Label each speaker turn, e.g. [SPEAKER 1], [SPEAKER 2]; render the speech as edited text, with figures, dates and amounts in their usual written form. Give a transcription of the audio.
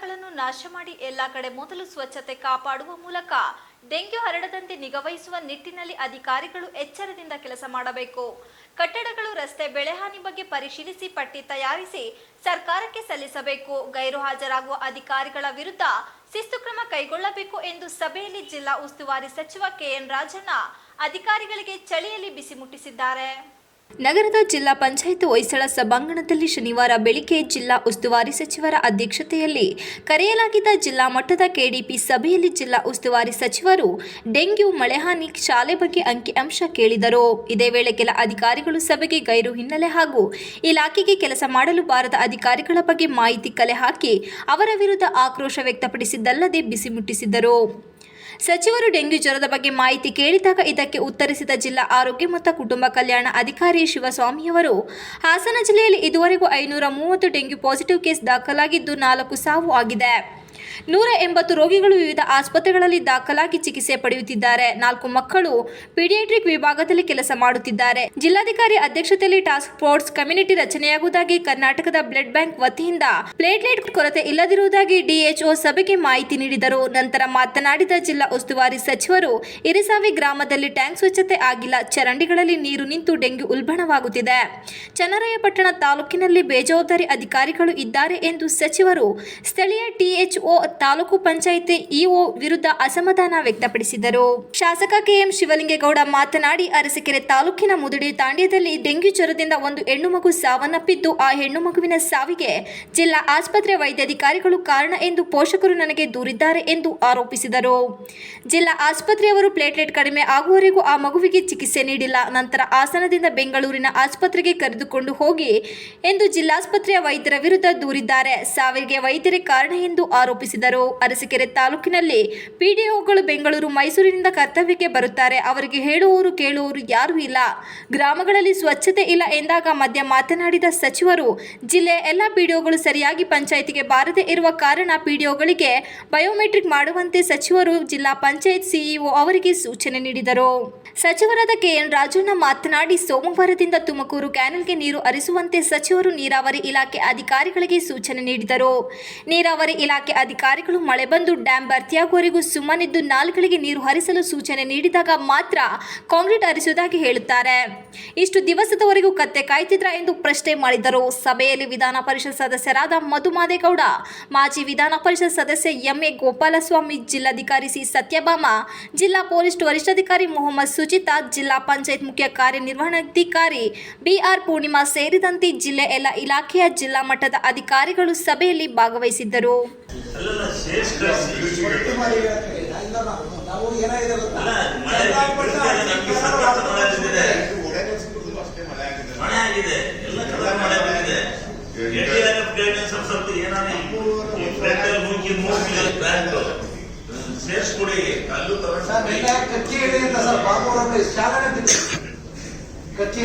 [SPEAKER 1] ಕಟ್ಟಡಗಳನ್ನು ನಾಶ ಮಾಡಿ ಎಲ್ಲಾ ಕಡೆ ಮೊದಲು ಸ್ವಚ್ಛತೆ ಕಾಪಾಡುವ ಮೂಲಕ ಡೆಂಗ್ಯೂ ಹರಡದಂತೆ ನಿಗಾವಹಿಸುವ ನಿಟ್ಟಿನಲ್ಲಿ ಅಧಿಕಾರಿಗಳು ಎಚ್ಚರದಿಂದ ಕೆಲಸ ಮಾಡಬೇಕು. ಕಟ್ಟಡಗಳು, ರಸ್ತೆ, ಬೆಳೆಹಾನಿ ಬಗ್ಗೆ ಪರಿಶೀಲಿಸಿ ಪಟ್ಟಿ ತಯಾರಿಸಿ ಸರ್ಕಾರಕ್ಕೆ ಸಲ್ಲಿಸಬೇಕು. ಗೈರು ಹಾಜರಾಗುವ ಅಧಿಕಾರಿಗಳ ವಿರುದ್ಧ ಶಿಸ್ತು ಕ್ರಮ ಕೈಗೊಳ್ಳಬೇಕು ಎಂದು ಸಭೆಯಲ್ಲಿ ಜಿಲ್ಲಾ ಉಸ್ತುವಾರಿ ಸಚಿವ ಕೆಎನ್ ರಾಜಣ್ಣ ಅಧಿಕಾರಿಗಳಿಗೆ ಚಳಿಯಲ್ಲಿ ಬಿಸಿ ಮುಟ್ಟಿಸಿದ್ದಾರೆ. ನಗರದ ಜಿಲ್ಲಾ ಪಂಚಾಯತ್ ಹೊಯ್ಸಳ ಸಭಾಂಗಣದಲ್ಲಿ ಶನಿವಾರ ಬೆಳಿಗ್ಗೆ ಜಿಲ್ಲಾ ಉಸ್ತುವಾರಿ ಸಚಿವರ ಅಧ್ಯಕ್ಷತೆಯಲ್ಲಿ ಕರೆಯಲಾಗಿದ್ದ ಜಿಲ್ಲಾ ಮಟ್ಟದ ಕೆಡಿಪಿ ಸಭೆಯಲ್ಲಿ ಜಿಲ್ಲಾ ಉಸ್ತುವಾರಿ ಸಚಿವರು ಡೆಂಗ್ಯೂ, ಮಳೆಹಾನಿ, ಶಾಲೆ ಬಗ್ಗೆ ಅಂಕಿಅಂಶ ಕೇಳಿದರು. ಇದೇ ವೇಳೆ ಕೆಲ ಅಧಿಕಾರಿಗಳು ಸಭೆಗೆ ಗೈರು ಹಿನ್ನೆಲೆ ಹಾಗೂ ಇಲಾಖೆಗೆ ಕೆಲಸ ಮಾಡಲು ಬಾರದ ಅಧಿಕಾರಿಗಳ ಬಗ್ಗೆ ಮಾಹಿತಿ ಕಲೆ ಹಾಕಿ ಅವರ ವಿರುದ್ಧ ಆಕ್ರೋಶ ವ್ಯಕ್ತಪಡಿಸಿದ್ದಲ್ಲದೆ ಬಿಸಿ ಮುಟ್ಟಿಸಿದರು. ಸಚಿವರು ಡೆಂಗ್ಯೂ ಜ್ವರದ ಬಗ್ಗೆ ಮಾಹಿತಿ ಕೇಳಿದಾಗ ಇದಕ್ಕೆ ಉತ್ತರಿಸಿದ ಜಿಲ್ಲಾ ಆರೋಗ್ಯ ಮತ್ತು ಕುಟುಂಬ ಕಲ್ಯಾಣ ಅಧಿಕಾರಿ ಶಿವಸ್ವಾಮಿಯವರು, ಹಾಸನ ಜಿಲ್ಲೆಯಲ್ಲಿ ಇದುವರೆಗೂ 530 ಡೆಂಗ್ಯೂ ಪಾಸಿಟಿವ್ ಕೇಸ್ ದಾಖಲಾಗಿದ್ದು 4 ಸಾವು ಆಗಿದೆ. 180 ರೋಗಿಗಳು ವಿವಿಧ ಆಸ್ಪತ್ರೆಗಳಲ್ಲಿ ದಾಖಲಾಗಿ ಚಿಕಿತ್ಸೆ ಪಡೆಯುತ್ತಿದ್ದಾರೆ. 4 ಮಕ್ಕಳು ಪೀಡಿಯಾಟ್ರಿಕ್ ವಿಭಾಗದಲ್ಲಿ ಕೆಲಸ ಮಾಡುತ್ತಿದ್ದಾರೆ. ಜಿಲ್ಲಾಧಿಕಾರಿ ಅಧ್ಯಕ್ಷತೆಯಲ್ಲಿ ಟಾಸ್ಕ್ ಫೋರ್ಸ್ ಕಮಿಟಿ ರಚನೆಯಾಗುವುದಾಗಿ, ಕರ್ನಾಟಕದ ಬ್ಲಡ್ ಬ್ಯಾಂಕ್ ವತಿಯಿಂದ ಪ್ಲೇಟ್ಲೆಟ್ ಕೊರತೆ ಇಲ್ಲದಿರುವುದಾಗಿ ಡಿಎಚ್ಒ ಸಭೆಗೆ ಮಾಹಿತಿ ನೀಡಿದರು. ನಂತರ ಮಾತನಾಡಿದ ಜಿಲ್ಲಾ ಉಸ್ತುವಾರಿ ಸಚಿವರು, ಇರಿಸಾವಿ ಗ್ರಾಮದಲ್ಲಿ ಟ್ಯಾಂಕ್ ಸ್ವಚ್ಛತೆ ಆಗಿಲ್ಲ, ಚರಂಡಿಗಳಲ್ಲಿ ನೀರು ನಿಂತು ಡೆಂಗ್ಯೂ ಉಲ್ಬಣವಾಗುತ್ತಿದೆ. ಚನ್ನರಾಯಪಟ್ಟಣ ತಾಲೂಕಿನಲ್ಲಿ ಬೇಜವಾಬ್ದಾರಿ ಅಧಿಕಾರಿಗಳು ಇದ್ದಾರೆ ಎಂದು ಸಚಿವರು ಸ್ಥಳೀಯ ಟಿಎಚ್ಒ, ತಾಲೂಕು ಪಂಚಾಯಿತಿ ಇಒ ವಿರುದ್ಧ ಅಸಮಾಧಾನ ವ್ಯಕ್ತಪಡಿಸಿದರು. ಶಾಸಕ ಕೆಎಂ ಶಿವಲಿಂಗೇಗೌಡ ಮಾತನಾಡಿ, ಅರಸೀಕೆರೆ ತಾಲೂಕಿನ ಮುದಡಿ ತಾಂಡ್ಯದಲ್ಲಿ ಡೆಂಗ್ಯೂ ಜ್ವರದಿಂದ ಒಂದು ಹೆಣ್ಣು ಮಗು ಸಾವನ್ನಪ್ಪಿದ್ದು, ಆ ಹೆಣ್ಣು ಮಗುವಿನ ಸಾವಿಗೆ ಜಿಲ್ಲಾ ಆಸ್ಪತ್ರೆ ವೈದ್ಯಾಧಿಕಾರಿಗಳು ಕಾರಣ ಎಂದು ಪೋಷಕರು ನನಗೆ ದೂರಿದ್ದಾರೆ ಎಂದು ಆರೋಪಿಸಿದರು. ಜಿಲ್ಲಾ ಆಸ್ಪತ್ರೆಯವರು ಪ್ಲೇಟ್ಲೆಟ್ ಕಡಿಮೆ ಆಗುವವರೆಗೂ ಆ ಮಗುವಿಗೆ ಚಿಕಿತ್ಸೆ ನೀಡಿಲ್ಲ. ನಂತರ ಹಾಸನದಿಂದ ಬೆಂಗಳೂರಿನ ಆಸ್ಪತ್ರೆಗೆ ಕರೆದುಕೊಂಡು ಹೋಗಿ ಎಂದು ಜಿಲ್ಲಾಸ್ಪತ್ರೆಯ ವೈದ್ಯರ ವಿರುದ್ಧ ದೂರಿದ್ದಾರೆ. ಸಾವಿಗೆ ವೈದ್ಯರೇ ಕಾರಣ ಎಂದು ಆರೋಪಿಸಿದರು. ಅರಸೀಕೆರೆ ತಾಲೂಕಿನಲ್ಲಿ ಪಿಡಿಒಗಳು ಬೆಂಗಳೂರು, ಮೈಸೂರಿನಿಂದ ಕರ್ತವ್ಯಕ್ಕೆ ಬರುತ್ತಾರೆ. ಅವರಿಗೆ ಹೇಳುವವರು ಕೇಳುವವರು ಯಾರೂ ಇಲ್ಲ. ಗ್ರಾಮಗಳಲ್ಲಿ ಸ್ವಚ್ಛತೆ ಇಲ್ಲ ಎಂದಾಗ ಮಧ್ಯ ಮಾತನಾಡಿದ ಸಚಿವರು, ಜಿಲ್ಲೆಯ ಎಲ್ಲ ಪಿಡಿಒಗಳು ಸರಿಯಾಗಿ ಪಂಚಾಯಿತಿಗೆ ಬಾರದೇ ಇರುವ ಕಾರಣ ಪಿಡಿಒಗಳಿಗೆ ಬಯೋಮೆಟ್ರಿಕ್ ಮಾಡುವಂತೆ ಸಚಿವರು ಜಿಲ್ಲಾ ಪಂಚಾಯತ್ ಸಿಇಒ ಅವರಿಗೆ ಸೂಚನೆ ನೀಡಿದರು. ಸಚಿವರಾದ ಕೆಎನ್ ರಾಜಣ್ಣ ಮಾತನಾಡಿ, ಸೋಮವಾರದಿಂದ ತುಮಕೂರು ಕ್ಯಾನೆಲ್ಗೆ ನೀರು ಹರಿಸುವಂತೆ ಸಚಿವರು ನೀರಾವರಿ ಇಲಾಖೆ ಅಧಿಕಾರಿಗಳಿಗೆ ಸೂಚನೆ ನೀಡಿದರು. ನೀರಾವರಿ ಇಲಾಖೆ ಅಧಿಕಾರಿಗಳು ಮಳೆ ಬಂದು ಡ್ಯಾಂ ಭರ್ತಿಯಾಗುವವರೆಗೂ ಸುಮ್ಮನಿದ್ದು ನಾಲೆಗಳಿಗೆ ನೀರು ಹರಿಸಲು ಸೂಚನೆ ನೀಡಿದಾಗ ಮಾತ್ರ ಕಾಂಕ್ರೀಟ್ ಹರಿಸುವುದಾಗಿ ಹೇಳುತ್ತಾರೆ. ಇಷ್ಟು ದಿವಸದವರೆಗೂ ಕತ್ತೆ ಕಾಯ್ತಿದ್ರ ಎಂದು ಪ್ರಶ್ನೆ ಮಾಡಿದರು. ಸಭೆಯಲ್ಲಿ ವಿಧಾನ ಪರಿಷತ್ ಸದಸ್ಯರಾದ ಮಧು ಮಾದೇಗೌಡ, ಮಾಜಿ ವಿಧಾನ ಪರಿಷತ್ ಸದಸ್ಯ ಎಂಎ ಗೋಪಾಲಸ್ವಾಮಿ, ಜಿಲ್ಲಾಧಿಕಾರಿ ಸಿ ಸತ್ಯಭಾಮ, ಜಿಲ್ಲಾ ಪೊಲೀಸ್ ವರಿಷ್ಠಾಧಿಕಾರಿ ಮೊಹಮ್ಮದ್ ಸುಜಿತಾ, ಜಿಲ್ಲಾ ಪಂಚಾಯತ್ ಮುಖ್ಯ ಕಾರ್ಯನಿರ್ವಹಣಾಧಿಕಾರಿ ಬಿಆರ್ ಪೂರ್ಣಿಮಾ ಸೇರಿದಂತೆ ಜಿಲ್ಲೆ ಎಲ್ಲ ಇಲಾಖೆಯ ಜಿಲ್ಲಾ ಮಟ್ಟದ ಅಧಿಕಾರಿಗಳು ಸಭೆಯಲ್ಲಿ ಭಾಗವಹಿಸಿದ್ದರು.
[SPEAKER 2] ಕಚ್ಚಿ